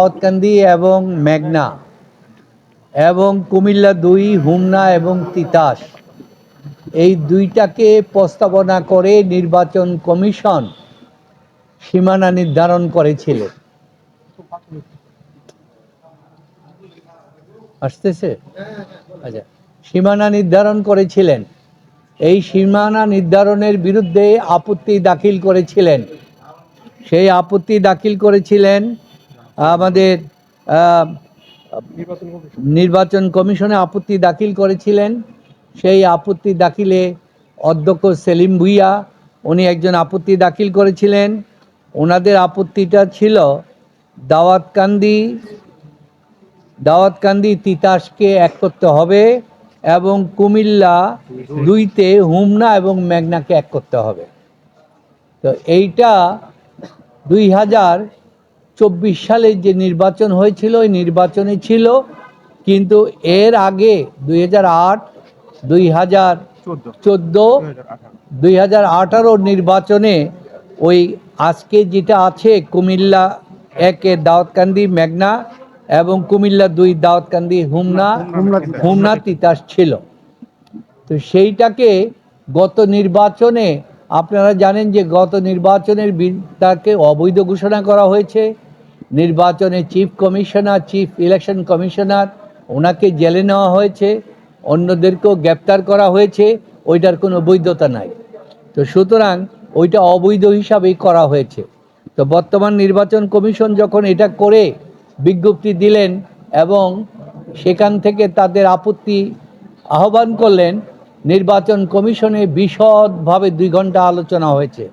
দাউদকান্দি এবং মেঘনা এবং কুমিল্লা ২, হোমনা এবং তিতাস, এই দুইটাকে প্রস্তাবনা করে নির্বাচন কমিশন সীমানা নির্ধারণ করেছিলেন। আসতেছে? আচ্ছা, সীমানা নির্ধারণ করেছিলেন। এই সীমানা নির্ধারণের বিরুদ্ধে আপত্তি দাখিল করেছিলেন। সেই আপত্তি দাখিল করেছিলেন আমাদের নির্বাচন কমিশনে আপত্তি দাখিল করেছিলেন। সেই আপত্তি দাখিলে অধ্যক্ষ সেলিম ভুইয়া উনি একজন আপত্তি দাখিল করেছিলেন। ওনাদের আপত্তিটা ছিল দাউদকান্দি তিতাসকে এক করতে হবে এবং কুমিল্লা ২তে হোমনা এবং মেঘনাকে এক করতে হবে। তো এইটা ২০২৪ সালে যে নির্বাচন হয়েছিল ওই নির্বাচনে ছিল, কিন্তু এর আগে ২০০৮, ২০১৪, ২০১৮ নির্বাচনে ওই আজকে যেটা আছে কুমিল্লা ১-এ দাউদকান্দি মেঘনা এবং কুমিল্লা ২ দাউদকান্দি হোমনা তিতাস ছিল। তো সেইটাকে গত নির্বাচনে আপনারা জানেন যে গত নির্বাচনের তাকে অবৈধ ঘোষণা করা হয়েছে। নির্বাচনে চিফ ইলেকশন কমিশনার ওনাকে জেলে নেওয়া হয়েছে, অন্যদেরকেও গ্রেপ্তার করা হয়েছে। ওইটার কোনো বৈধতা নাই। তো সুতরাং ওইটা অবৈধ হিসাবেই করা হয়েছে। তো বর্তমান নির্বাচন কমিশন যখন এটা করে বিজ্ঞপ্তি দিলেন এবং সেখান থেকে তাদের আপত্তি আহ্বান করলেন, নির্বাচন কমিশনে বিশদভাবে 2 ঘন্টা আলোচনা হয়েছে।